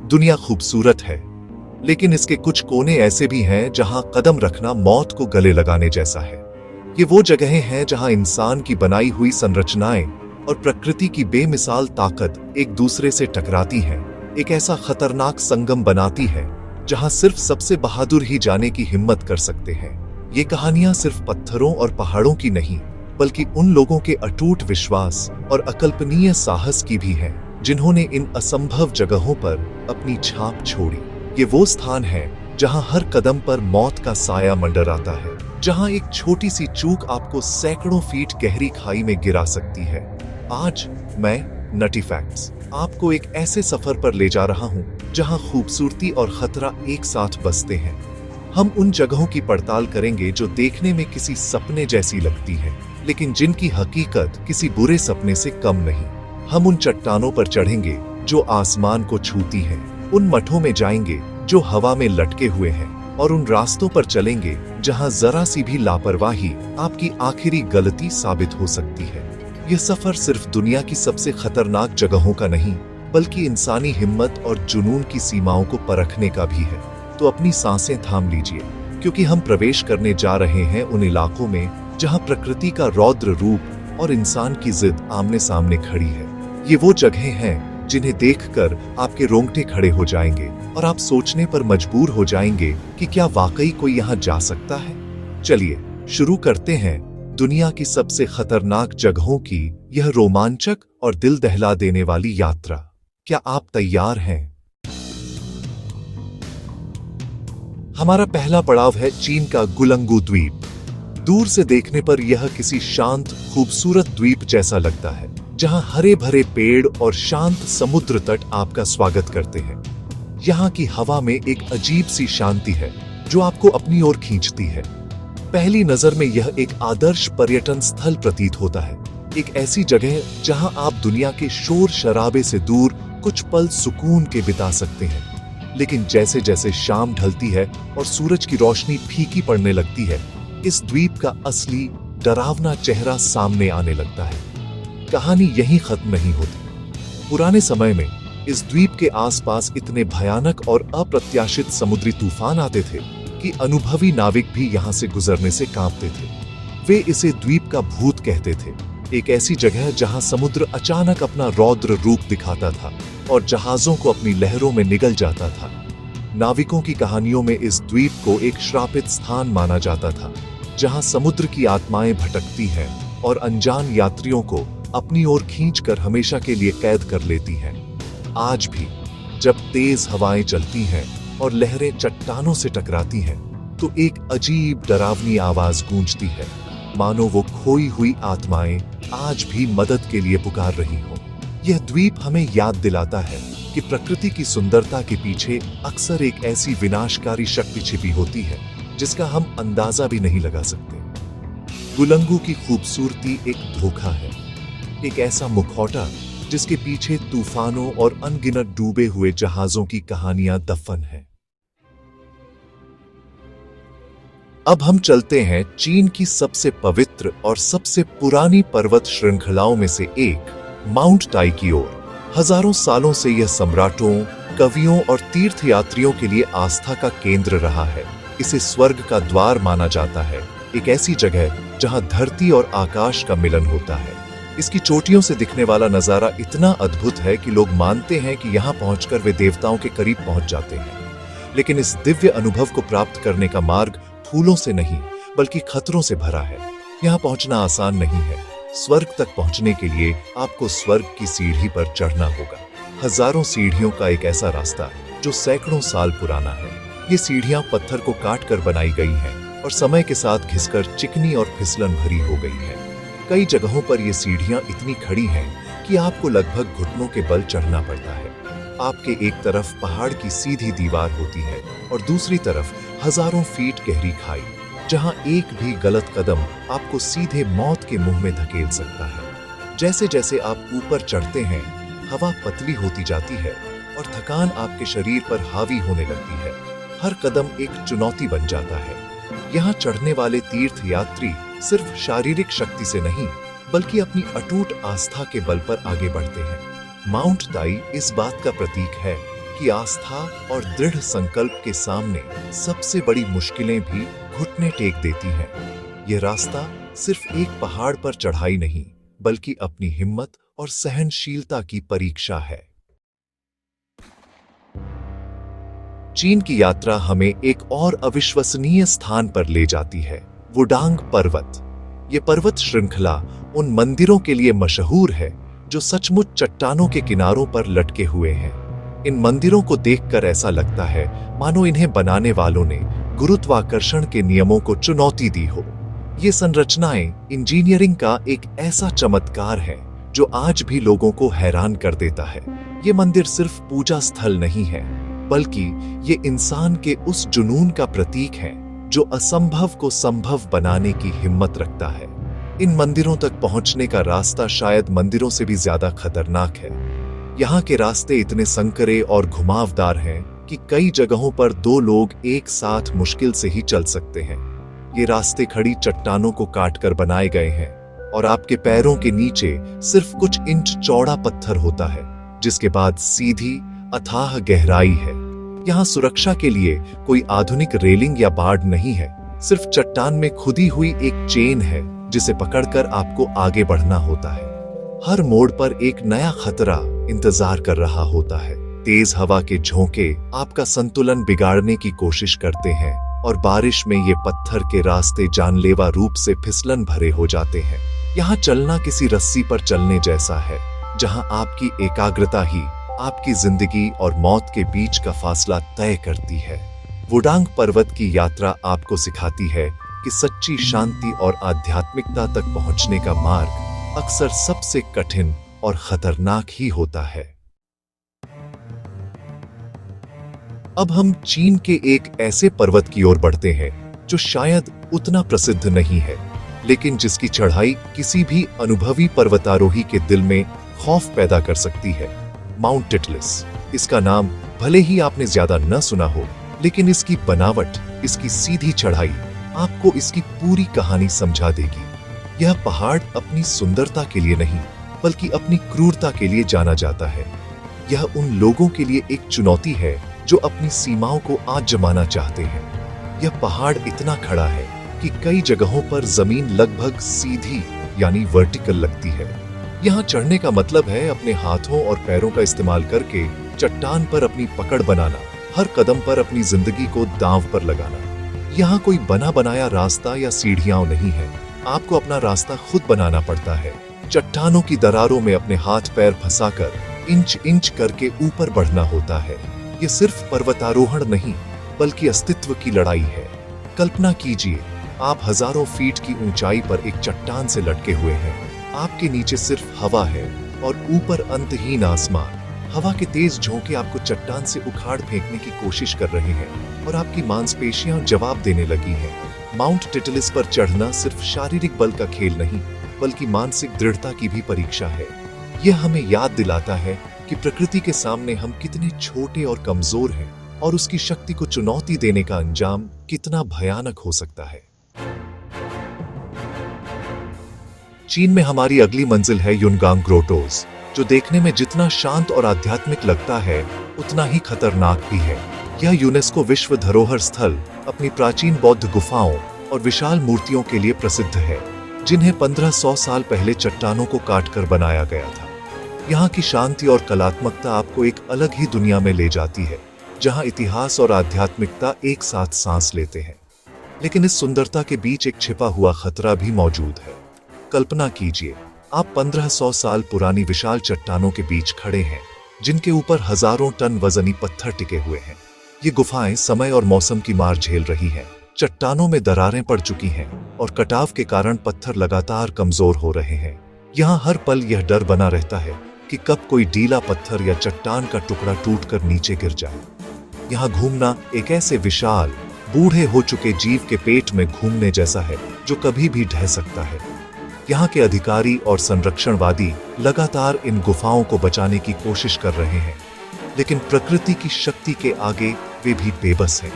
दुनिया खूबसूरत है, लेकिन इसके कुछ कोने ऐसे भी हैं जहां कदम रखना मौत को गले लगाने जैसा है। ये वो जगहें हैं जहां इंसान की बनाई हुई संरचनाएं और प्रकृति की बेमिसाल ताकत एक दूसरे से टकराती हैं, एक ऐसा खतरनाक संगम बनाती है जहां सिर्फ सबसे बहादुर ही जाने की हिम्मत कर सकते हैं। ये कहानियां सिर्फ पत्थरों और पहाड़ों की नहीं, बल्कि उन लोगों के अटूट विश्वास और अकल्पनीय साहस की भी हैं, जिन्होंने इन असंभव जगहों पर अपनी छाप छोड़ी। ये वो स्थान है जहां हर कदम पर मौत का साया मंडराता है, जहां एक छोटी सी चूक आपको सैकड़ों फीट गहरी खाई में गिरा सकती है। आज मैं नटी फैक्ट्स आपको एक ऐसे सफर पर ले जा रहा हूं जहां खूबसूरती और खतरा एक साथ बसते हैं। हम उन जगहों की पड़ताल करेंगे जो देखने में किसी सपने जैसी लगती है, लेकिन जिनकी हकीकत किसी बुरे सपने से कम नहीं। हम उन चट्टानों पर चढ़ेंगे जो आसमान को छूती हैं, उन मठों में जाएंगे जो हवा में लटके हुए हैं, और उन रास्तों पर चलेंगे जहां जरा सी भी लापरवाही आपकी आखिरी गलती साबित हो सकती है। यह सफर सिर्फ दुनिया की सबसे खतरनाक जगहों का नहीं, बल्कि इंसानी हिम्मत और जुनून की सीमाओं को परखने का भी है। तो अपनी सांसें थाम लीजिए, क्योंकि हम प्रवेश करने जा रहे हैं उन इलाकों में जहां प्रकृति का रौद्र रूप और इंसान की जिद आमने सामने खड़ी है। ये वो जगहें हैं जिन्हें देखकर आपके रोंगटे खड़े हो जाएंगे और आप सोचने पर मजबूर हो जाएंगे कि क्या वाकई कोई यहाँ जा सकता है। चलिए शुरू करते हैं दुनिया की सबसे खतरनाक जगहों की यह रोमांचक और दिल दहला देने वाली यात्रा। क्या आप तैयार हैं? हमारा पहला पड़ाव है चीन का गुलंगू द्वीप। दूर से देखने पर यह किसी शांत खूबसूरत द्वीप जैसा लगता है, जहां हरे भरे पेड़ और शांत समुद्र तट आपका स्वागत करते हैं। यहाँ की हवा में एक अजीब सी शांति है जो आपको अपनी ओर खींचती है। पहली नजर में यह एक आदर्श पर्यटन स्थल प्रतीत होता है, एक ऐसी जगह जहां आप दुनिया के शोर शराबे से दूर कुछ पल सुकून के बिता सकते हैं। लेकिन जैसे जैसे शाम ढलती है और सूरज की रोशनी फीकी पड़ने लगती है, इस द्वीप का असली डरावना चेहरा सामने आने लगता है। कहानी यहीं खत्म नहीं होती। पुराने समय में इस द्वीप के आसपास इतने भयानक और अप्रत्याशित समुद्री तूफान आते थे कि अनुभवी नाविक भी यहां से गुजरने से कांपते थे। वे इसे द्वीप का भूत कहते थे, एक ऐसी जगह जहां समुद्र अचानक अपना रौद्र रूप दिखाता था और जहाजों को अपनी लहरों में निगल जाता था। नाविकों की कहानियों में इस द्वीप को एक श्रापित स्थान माना जाता था, जहां समुद्र की आत्माएं भटकती हैं और अनजान यात्रियों को अपनी ओर खींचकर हमेशा के लिए कैद कर लेती हैं। आज भी जब तेज हवाएं चलती हैं और लहरें चट्टानों से टकराती हैं, तो एक अजीब डरावनी आवाज गूंजती है, मानो वो खोई हुई आत्माएं आज भी मदद के लिए पुकार रही हों। यह द्वीप हमें याद दिलाता है कि प्रकृति की सुंदरता के पीछे अक्सर एक ऐसी विनाशकारी शक्ति छिपी होती है जिसका हम अंदाजा भी नहीं लगा सकते। गुलंगू की खूबसूरती एक धोखा है, एक ऐसा मुखौटा जिसके पीछे तूफानों और अनगिनत डूबे हुए जहाजों की कहानियां दफन है। अब हम चलते हैं चीन की सबसे पवित्र और सबसे पुरानी पर्वत श्रृंखलाओं में से एक माउंट टाई की ओर। हजारों सालों से यह सम्राटों, कवियों और तीर्थयात्रियों के लिए आस्था का केंद्र रहा है। इसे स्वर्ग का द्वार माना जाता है, एक ऐसी जगह जहां धरती और आकाश का मिलन होता है। इसकी चोटियों से दिखने वाला नजारा इतना अद्भुत है कि लोग मानते हैं कि यहां पहुंचकर वे देवताओं के करीब पहुंच जाते हैं। लेकिन इस दिव्य अनुभव को प्राप्त करने का मार्ग फूलों से नहीं, बल्कि खतरों से भरा है। यहां पहुंचना आसान नहीं है। स्वर्ग तक पहुंचने के लिए आपको स्वर्ग की सीढ़ी पर चढ़ना होगा। हजारों सीढ़ियों का एक ऐसा रास्ता जो सैकड़ों साल पुराना है। ये सीढ़ियां पत्थर को काट कर बनाई गई हैं और समय के साथ घिसकर चिकनी और फिसलन भरी हो गई है। कई जगहों पर ये सीढ़ियां इतनी खड़ी हैं कि आपको लगभग घुटनों के बल चढ़ना पड़ता है। आपके एक तरफ पहाड़ की सीधी दीवार होती है और दूसरी तरफ हजारों फीट गहरी खाई, जहां एक भी गलत कदम आपको सीधे मौत के मुंह में धकेल सकता है। जैसे जैसे आप ऊपर चढ़ते हैं, हवा पतली होती जाती है और थकान आपके शरीर पर हावी होने लगती है। हर कदम एक चुनौती बन जाता है। यहाँ चढ़ने वाले तीर्थ यात्री सिर्फ शारीरिक शक्ति से नहीं, बल्कि अपनी अटूट आस्था के बल पर आगे बढ़ते हैं। माउंट ताई इस बात का प्रतीक है आपकी आस्था और दृढ़ संकल्प के सामने सबसे बड़ी मुश्किलें भी घुटने टेक देती हैं। यह रास्ता सिर्फ एक पहाड़ पर चढ़ाई नहीं, बल्कि अपनी हिम्मत और सहनशीलता की परीक्षा है। चीन की यात्रा हमें एक और अविश्वसनीय स्थान पर ले जाती है, वुडांग पर्वत। ये पर्वत श्रृंखला उन मंदिरों के लिए मशहूर है जो सचमुच चट्टानों के किनारों पर लटके हुए हैं। इन मंदिरों को देखकर ऐसा लगता है मानो इन्हें बनाने वालों ने गुरुत्वाकर्षण के नियमों को चुनौती दी हो। ये संरचनाएं इंजीनियरिंग का एक ऐसा चमत्कार है जो आज भी लोगों को हैरान कर देता है। ये मंदिर सिर्फ पूजा स्थल नहीं है, बल्कि ये इंसान के उस जुनून का प्रतीक है जो असंभव को संभव बनाने की हिम्मत रखता है। इन मंदिरों तक पहुंचने का रास्ता शायद मंदिरों से भी ज्यादा खतरनाक है। यहाँ के रास्ते इतने संकरे और घुमावदार हैं कि कई जगहों पर दो लोग एक साथ मुश्किल से ही चल सकते हैं। ये रास्ते खड़ी चट्टानों को काटकर बनाए गए हैं और आपके पैरों के नीचे सिर्फ कुछ इंच चौड़ा पत्थर होता है, जिसके बाद सीधी अथाह गहराई है। यहाँ सुरक्षा के लिए कोई आधुनिक रेलिंग या बाड़ नहीं है, सिर्फ चट्टान में खुदी हुई एक चेन है जिसे पकड़कर आपको आगे बढ़ना होता है। हर मोड़ पर एक नया खतरा इंतजार कर रहा होता है। तेज हवा के झोंके आपका संतुलन बिगाड़ने की कोशिश करते हैं और बारिश में ये पत्थर के रास्ते जानलेवा रूप से फिसलन भरे हो जाते हैं। यहाँ चलना किसी रस्सी पर चलने जैसा है, जहाँ आपकी एकाग्रता ही आपकी जिंदगी और मौत के बीच का फासला तय करती है। वुडांग पर्वत की यात्रा आपको सिखाती है कि सच्ची शांति और आध्यात्मिकता तक पहुंचने का मार्ग अक्सर सबसे कठिन और खतरनाक ही होता है। अब हम चीन के एक ऐसे पर्वत की ओर बढ़ते हैं जो शायद उतना प्रसिद्ध नहीं है, लेकिन जिसकी चढ़ाई किसी भी अनुभवी पर्वतारोही के दिल में खौफ पैदा कर सकती है। Mount Titlis. इसका नाम भले ही आपने ज्यादा न सुना हो, लेकिन इसकी बनावट, इसकी सीधी चढ़ाई आपको इसकी पूरी कहानी समझा देगी। यह पहाड़ अपनी सुंदरता के लिए नहीं, बल्कि अपनी क्रूरता के लिए जाना जाता है। यह उन लोगों के लिए एक चुनौती है जो अपनी सीमाओं को आजमाना चाहते हैं। यह पहाड़ इतना खड़ा है कि कई जगहों पर जमीन लगभग सीधी यानी वर्टिकल लगती है। यहाँ चढ़ने का मतलब है अपने हाथों और पैरों का इस्तेमाल करके चट्टान पर अपनी पकड़ बनाना, हर कदम पर अपनी जिंदगी को दांव पर लगाना। यहाँ कोई बना बनाया रास्ता या सीढ़ियां नहीं है, आपको अपना रास्ता खुद बनाना पड़ता है। चट्टानों की दरारों में अपने हाथ पैर फंसाकर इंच इंच करके ऊपर बढ़ना होता है। ये सिर्फ पर्वतारोहण नहीं, बल्कि अस्तित्व की लड़ाई है। कल्पना कीजिए, आप हजारों फीट की ऊंचाई पर एक चट्टान से लटके हुए हैं। आपके नीचे सिर्फ हवा है और ऊपर अंतहीन आसमान। हवा के तेज झोंके आपको चट्टान से उखाड़ फेंकने की कोशिश कर रहे हैं और आपकी मांसपेशियां जवाब देने लगी हैं। माउंट टिटलिस पर चढ़ना सिर्फ शारीरिक बल का खेल नहीं, बल्कि मानसिक दृढ़ता की भी परीक्षा है। यह हमें याद दिलाता है कि प्रकृति के सामने हम कितने छोटे और कमजोर हैं और उसकी शक्ति को चुनौती देने का अंजाम कितना भयानक हो सकता है। चीन में हमारी अगली मंजिल है युनगांग ग्रोटोस, जो देखने में जितना शांत और आध्यात्मिक लगता है, उतना ही खतरनाक भी है। यह यूनेस्को विश्व धरोहर स्थल अपनी प्राचीन बौद्ध गुफाओं और विशाल मूर्तियों के लिए प्रसिद्ध है, जिन्हें 1500 साल पहले चट्टानों को काटकर बनाया गया था। यहाँ की शांति और कलात्मकता आपको एक अलग ही दुनिया में ले जाती है, जहाँ इतिहास और आध्यात्मिकता एक साथ सांस लेते हैं। लेकिन इस सुंदरता के बीच एक छिपा हुआ खतरा भी मौजूद है। कल्पना कीजिए, आप 1500 साल पुरानी विशाल चट्टानों के बीच खड़े हैं, जिनके ऊपर हजारों टन वजनी पत्थर टिके हुए हैं। ये गुफाएं समय और मौसम की मार झेल रही हैं। चट्टानों में दरारें पड़ चुकी हैं और कटाव के कारण पत्थर लगातार कमजोर हो रहे हैं। यहाँ हर पल यह डर बना रहता है कि कब कोई ढीला पत्थर या चट्टान का टुकड़ा टूटकर नीचे गिर जाए। यहाँ घूमना एक ऐसे विशाल, बूढ़े हो चुके जीव के पेट में घूमने जैसा है जो कभी भी ढह सकता है। यहाँ के अधिकारी और संरक्षणवादी लगातार इन गुफाओं को बचाने की कोशिश कर रहे हैं, लेकिन प्रकृति की शक्ति के आगे वे भी बेबस हैं।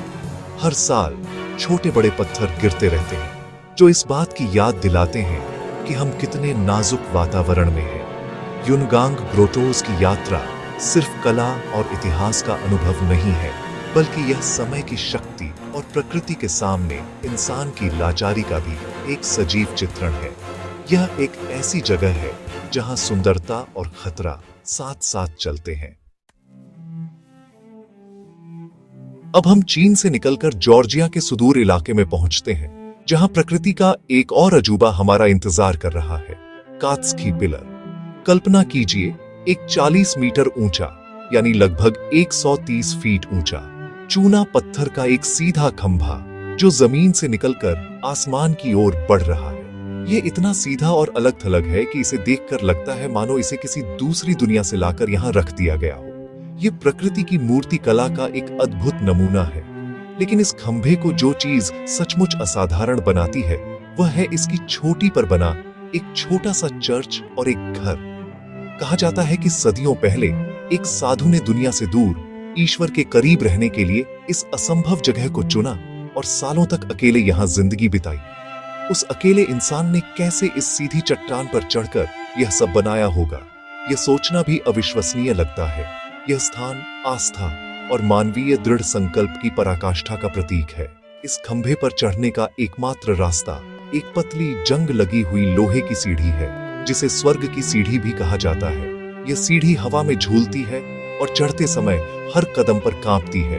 हर साल छोटे बड़े पत्थर गिरते रहते हैं, जो इस बात की याद दिलाते हैं कि हम कितने नाजुक वातावरण में हैं। युनगांग ग्रोटोस की यात्रा सिर्फ कला और इतिहास का अनुभव नहीं है, बल्कि यह समय की शक्ति और प्रकृति के सामने इंसान की लाचारी का भी एक सजीव चित्रण है। यह एक ऐसी जगह है जहां सुंदरता और खतरा साथ साथ चलते हैं। अब हम चीन से निकलकर जॉर्जिया के सुदूर इलाके में पहुंचते हैं, जहां प्रकृति का एक और अजूबा हमारा इंतजार कर रहा है, कात्स्की पिलर। कल्पना कीजिए, एक 40 मीटर ऊंचा यानी लगभग 130 फीट ऊंचा चूना पत्थर का एक सीधा खंभा जो जमीन से निकलकर आसमान की ओर बढ़ रहा है। ये इतना सीधा और अलग थलग है कि इसे देखकर लगता है मानो इसे किसी दूसरी दुनिया से लाकर यहाँ रख दिया गया हो। ये प्रकृति की मूर्ति कला का एक अद्भुत नमूना है। लेकिन इस खंभे को जो चीज सचमुच असाधारण बनाती है वह है इसकी छोटी पर बना एक छोटा सा चर्च और एक घर। कहा जाता है कि सदियों पहले एक साधु ने दुनिया से दूर ईश्वर के करीब रहने के लिए इस असंभव जगह को चुना और सालों तक अकेले यहां जिंदगी बिताई। उस अकेले इंसान ने कैसे इस सीधी चट्टान पर चढ़कर यह सब बनाया होगा, यह सोचना भी अविश्वसनीय लगता है। यह स्थान आस्था और मानवीय दृढ़ संकल्प की पराकाष्ठा का प्रतीक है। इस खंभे पर चढ़ने का एकमात्र रास्ता एक पतली जंग लगी हुई लोहे की सीढ़ी है, जिसे स्वर्ग की सीढ़ी भी कहा जाता है। यह सीढ़ी हवा में झूलती है और चढ़ते समय हर कदम पर कांपती है।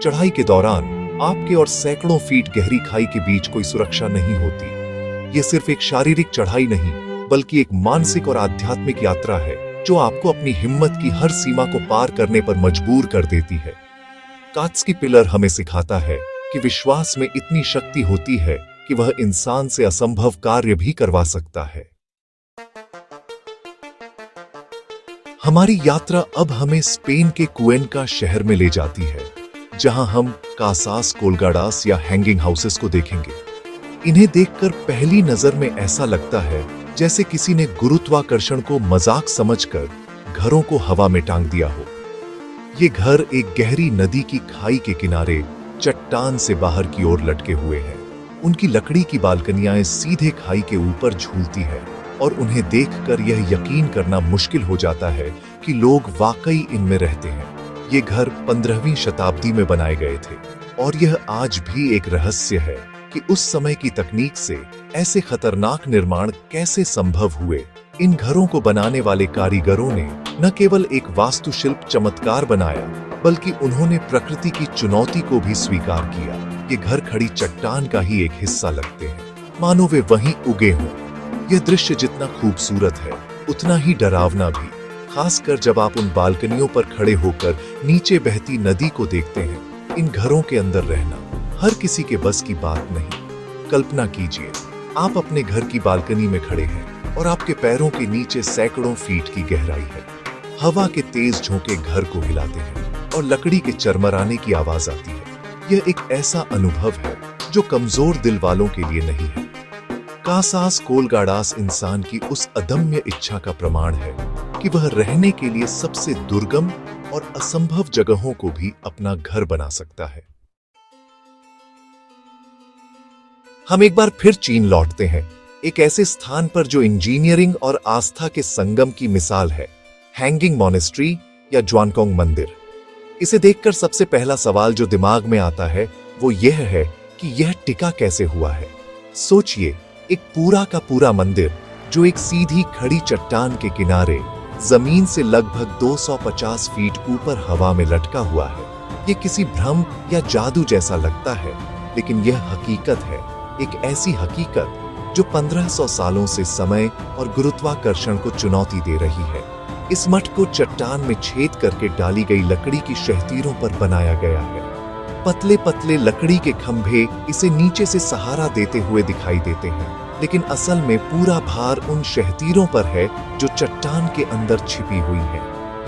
चढ़ाई के दौरान आपके और सैकड़ों फीट गहरी खाई के बीच कोई सुरक्षा नहीं होती। यह सिर्फ एक शारीरिक चढ़ाई नहीं, बल्कि एक मानसिक और आध्यात्मिक यात्रा है जो आपको अपनी हिम्मत की हर सीमा को पार करने पर मजबूर कर देती है। कात्स्की पिलर हमें सिखाता है कि विश्वास में इतनी शक्ति होती है कि वह इंसान से असंभव कार्य भी करवा सकता है। हमारी यात्रा अब हमें स्पेन के कुएन्का शहर में ले जाती है, जहां हम कासास कोलगाडास या हैंगिंग हाउसेस को देखेंगे। इन्हें देखकर पहली नजर में ऐसा लगता है जैसे किसी ने गुरुत्वाकर्षण को मजाक समझकर घरों को हवा में टांग दिया हो। ये घर एक गहरी नदी की खाई के किनारे चट्टान से बाहर की ओर लटके हुए हैं। उनकी लकड़ी की बालकनियां सीधे खाई के ऊपर झूलती है और उन्हें देखकर यह यकीन करना मुश्किल हो जाता है कि लोग वाकई इनमें रहते हैं। ये घर 15वीं शताब्दी में बनाए गए थे और यह आज भी एक रहस्य है कि उस समय की तकनीक से ऐसे खतरनाक निर्माण कैसे संभव हुए। इन घरों को बनाने वाले कारीगरों ने न केवल एक वास्तुशिल्प चमत्कार बनाया, बल्कि उन्होंने प्रकृति की चुनौती को भी स्वीकार किया। ये घर खड़ी चट्टान का ही एक हिस्सा लगते हैं, मानो वे वहीं उगे हों। यह दृश्य जितना खूबसूरत है, उतना ही डरावना भी, खासकर जब आप उन बालकनियों पर खड़े होकर नीचे बहती नदी को देखते हैं। इन घरों के अंदर रहना हर किसी के बस की बात नहीं। कल्पना कीजिए, आप अपने घर की बालकनी में खड़े हैं और आपके पैरों के नीचे सैकड़ों फीट की गहराई है। हवा के तेज झोंके घर को हिलाते हैं और लकड़ी के चरमराने की आवाज आती है। यह एक ऐसा अनुभव है जो कमजोर दिल वालों के लिए नहीं है। कासास कोलगाडास इंसान की उस अदम्य इच्छा का प्रमाण है कि वह रहने के लिए सबसे दुर्गम और असंभव जगहों को भी अपना घर बना सकता है। हम एक बार फिर चीन लौटते हैं, एक ऐसे स्थान पर जो इंजीनियरिंग और आस्था के संगम की मिसाल है, हैंगिंग मॉनेस्ट्री या ज्वानकोंग मंदिर। इसे देखकर सबसे पहला सवाल जो दिमाग में आता है वो यह है कि यह टिका कैसे हुआ है। सोचिए, एक पूरा का पूरा मंदिर जो एक सीधी खड़ी चट्टान के किनारे जमीन से लगभग 250 फीट ऊपर हवा में लटका हुआ है। यह किसी भ्रम या जादू जैसा लगता है, लेकिन यह हकीकत है, एक ऐसी हकीकत जो 1500 सालों से समय और गुरुत्वाकर्षण को चुनौती दे रही है। इस मठ को चट्टान में छेद करके डाली गई लकड़ी की शहतीरों पर बनाया गया है। पतले पतले लकड़ी के खंभे इसे नीचे से सहारा देते हुए दिखाई देते हैं, लेकिन असल में पूरा भार उन शहतीरों पर है जो चट्टान के अंदर छिपी हुई है।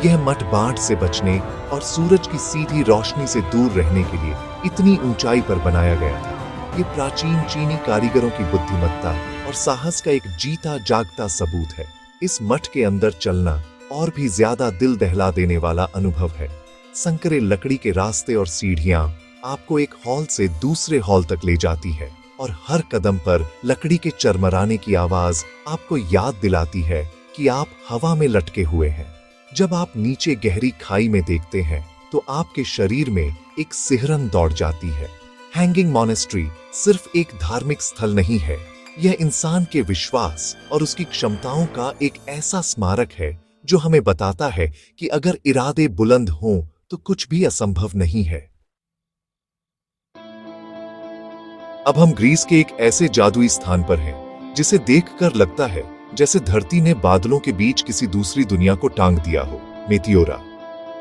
यह मठ बाढ़ से बचने और सूरज की सीधी रोशनी से दूर रहने के लिए इतनी ऊंचाई पर बनाया गया था। ये प्राचीन चीनी कारीगरों की बुद्धिमत्ता और साहस का एक जीता जागता सबूत है। इस मठ के अंदर चलना और भी ज्यादा दिल दहला देने वाला अनुभव है। संकरे लकड़ी के रास्ते और सीढ़ियां आपको एक हॉल से दूसरे हॉल तक ले जाती है और हर कदम पर लकड़ी के चरमराने की आवाज आपको याद दिलाती है कि आप हवा में लटके हुए हैं। जब आप नीचे गहरी खाई में देखते हैं तो आपके शरीर में एक सिहरन दौड़ जाती है। हैंगिंग मॉनेस्ट्री सिर्फ एक धार्मिक स्थल नहीं है, यह इंसान के विश्वास और उसकी क्षमताओं का एक ऐसा स्मारक है जो हमें बताता है कि अगर इरादे बुलंद हों तो कुछ भी असंभव नहीं है। अब हम ग्रीस के एक ऐसे जादुई स्थान पर हैं जिसे देखकर लगता है जैसे धरती ने बादलों के बीच किसी दूसरी दुनिया को टांग दिया हो। मेटिओरा,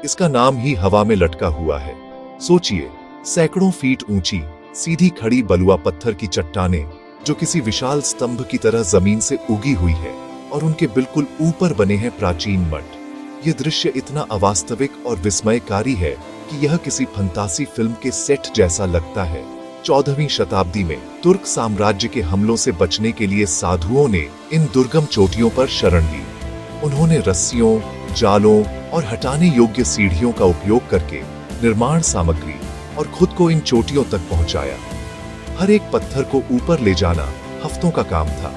इसका नाम ही हवा में लटका हुआ है। सोचिए, सैकड़ों फीट ऊंची सीधी खड़ी बलुआ पत्थर की चट्टानें जो किसी विशाल स्तंभ की तरह जमीन से उगी हुई है और उनके बिल्कुल ऊपर बने हैं प्राचीन मठ। यह दृश्य इतना अवास्तविक और विस्मयकारी है कि यह किसी फंतासी फिल्म के सेट जैसा लगता है। 14वीं शताब्दी में तुर्क साम्राज्य के हमलों से बचने के लिए साधुओं ने इन दुर्गम चोटियों पर शरण ली। उन्होंने रस्सियों, जालों और हटाने योग्य सीढ़ियों का उपयोग करके निर्माण सामग्री और खुद को इन चोटियों तक पहुंचाया। हर एक पत्थर को ऊपर ले जाना हफ्तों का काम था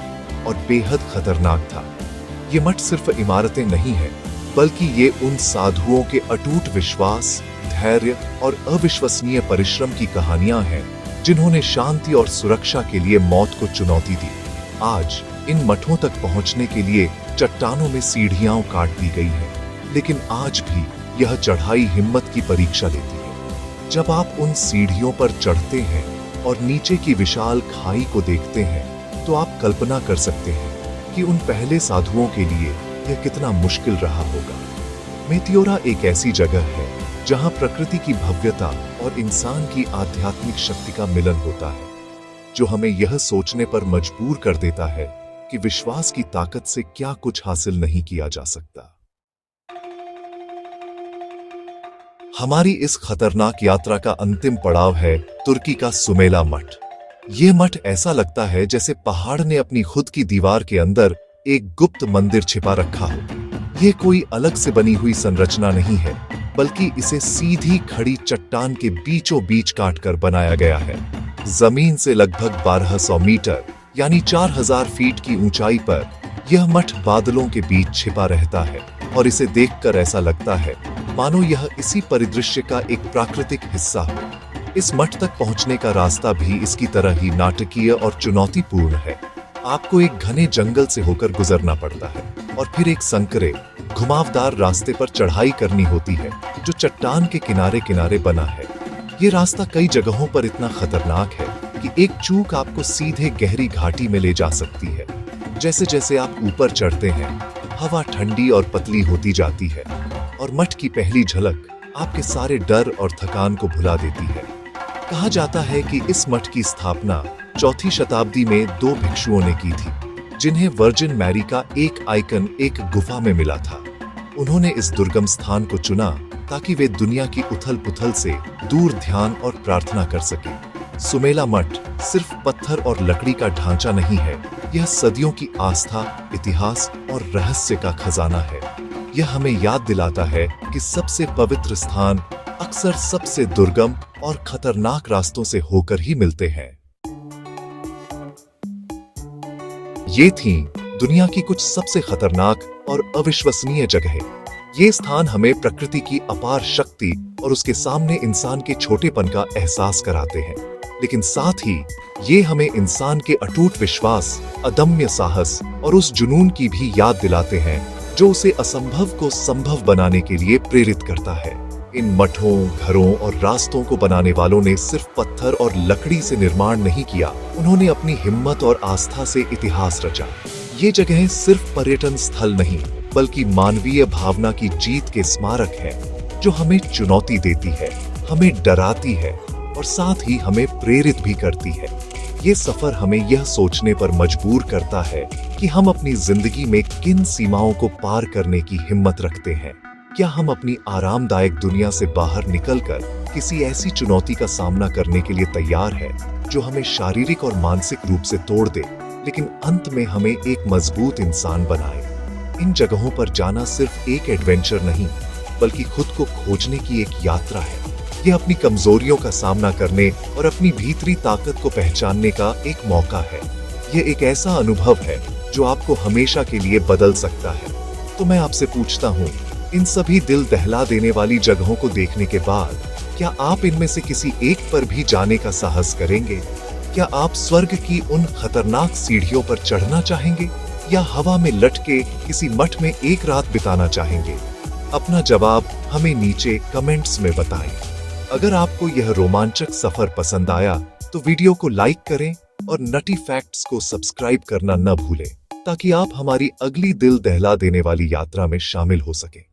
और बेहद खतरनाक था। ये मठ सिर्फ इमारतें नहीं है, बल्कि ये उन साधुओं के अटूट विश्वास, धैर्य और अविश्वसनीय परिश्रम की कहानियां हैं जिन्होंने शांति और सुरक्षा के लिए मौत को चुनौती दी। आज इन मठों तक पहुंचने के लिए चट्टानों में सीढ़ियां काट दी गई हैं, लेकिन आज भी यह चढ़ाई हिम्मत की परीक्षा लेती है। जब आप उन सीढ़ियों पर चढ़ते हैं और नीचे की विशाल खाई को देखते हैं तो आप कल्पना कर सकते हैं कि उन पहले साधुओं के लिए यह कितना मुश्किल रहा होगा। मेटिओरा एक ऐसी जगह है जहां प्रकृति की भव्यता और इंसान की आध्यात्मिक शक्ति का मिलन होता है, जो हमें यह सोचने पर मजबूर कर देता है कि विश्वास की ताकत से क्या कुछ हासिल नहीं किया जा सकता। हमारी इस खतरनाक यात्रा का अंतिम पड़ाव है तुर्की का सुमेला मठ। यह मठ ऐसा लगता है जैसे पहाड़ ने अपनी खुद की दीवार के अंदर एक गुप्त मंदिर छिपा रखा हो। यह कोई अलग से बनी हुई संरचना नहीं है, बल्कि इसे सीधी खड़ी चट्टान के बीचों बीच काटकर बनाया गया है। जमीन से लगभग 1200 मीटर यानी 4000 फीट की ऊंचाई पर यह मठ बादलों के बीच छिपा रहता है और इसे देखकर ऐसा लगता है मानो यह इसी परिदृश्य का एक प्राकृतिक हिस्सा हो। इस मठ तक पहुंचने का रास्ता भी इसकी तरह ही नाटकीय और चुनौतीपूर्ण है। आपको एक घने जंगल से होकर गुजरना पड़ता है और फिर एक संकरे, घुमावदार रास्ते पर चढ़ाई करनी होती है जो चट्टान के किनारे किनारे बना है। ये रास्ता कई जगहों पर इतना खतरनाक है कि एक चूक आपको सीधे गहरी घाटी में ले जा सकती है। जैसे जैसे आप ऊपर चढ़ते हैं, हवा ठंडी और पतली होती जाती है और मठ की पहली झलक आपके सारे डर और थकान को भुला देती है। कहा जाता है कि इस मठ की स्थापना 4वीं शताब्दी में 2 भिक्षुओं ने की थी, जिन्हें वर्जिन मैरी का एक आइकन एक गुफा में मिला था। उन्होंने इस दुर्गम स्थान को चुना ताकि वे दुनिया की उथल पुथल से दूर ध्यान और प्रार्थना कर सकें। सुमेला मठ सिर्फ पत्थर और लकड़ी का ढांचा नहीं है, यह सदियों की आस्था, इतिहास और रहस्य का खजाना है। यह हमें याद दिलाता है कि सबसे पवित्र स्थान अक्सर सबसे दुर्गम और खतरनाक रास्तों से होकर ही मिलते हैं। ये थी दुनिया की कुछ सबसे खतरनाक और अविश्वसनीय जगहें। ये स्थान हमें प्रकृति की अपार शक्ति और उसके सामने इंसान के छोटेपन का एहसास कराते हैं, लेकिन साथ ही ये हमें इंसान के अटूट विश्वास, अदम्य साहस और उस जुनून की भी याद दिलाते हैं जो उसे असंभव को संभव बनाने के लिए प्रेरित करता है। इन मठों, घरों और रास्तों को बनाने वालों ने सिर्फ पत्थर और लकड़ी से निर्माण नहीं किया, उन्होंने अपनी हिम्मत और आस्था से इतिहास रचा। ये जगहें सिर्फ पर्यटन स्थल नहीं, बल्कि मानवीय भावना की जीत के स्मारक हैं, जो हमें चुनौती देती है, हमें डराती है और साथ ही हमें प्रेरित भी करती है। ये सफर हमें यह सोचने पर मजबूर करता है कि हम अपनी जिंदगी में किन सीमाओं को पार करने की हिम्मत रखते हैं। क्या हम अपनी आरामदायक दुनिया से बाहर निकलकर किसी ऐसी चुनौती का सामना करने के लिए तैयार है जो हमें शारीरिक और मानसिक रूप से तोड़ दे, लेकिन अंत में हमें एक मजबूत इंसान बनाए। इन जगहों पर जाना सिर्फ एक एडवेंचर नहीं, बल्कि खुद को खोजने की एक यात्रा है। यह अपनी कमजोरियों का सामना करने और अपनी भीतरी ताकत को पहचानने का एक मौका है। यह एक ऐसा अनुभव है जो आपको हमेशा के लिए बदल सकता है। तो मैं आपसे पूछता हूँ, इन सभी दिल दहला देने वाली जगहों को देखने के बाद क्या आप इनमें से किसी एक पर भी जाने का साहस करेंगे? क्या आप स्वर्ग की उन खतरनाक सीढ़ियों पर चढ़ना चाहेंगे या हवा में लटके किसी मठ में एक रात बिताना चाहेंगे? अपना जवाब हमें नीचे कमेंट्स में बताएं। अगर आपको यह रोमांचक सफर पसंद आया तो वीडियो को लाइक करें और नटी फैक्ट्स को सब्सक्राइब करना न भूलें ताकि आप हमारी अगली दिल दहला देने वाली यात्रा में शामिल हो सकें।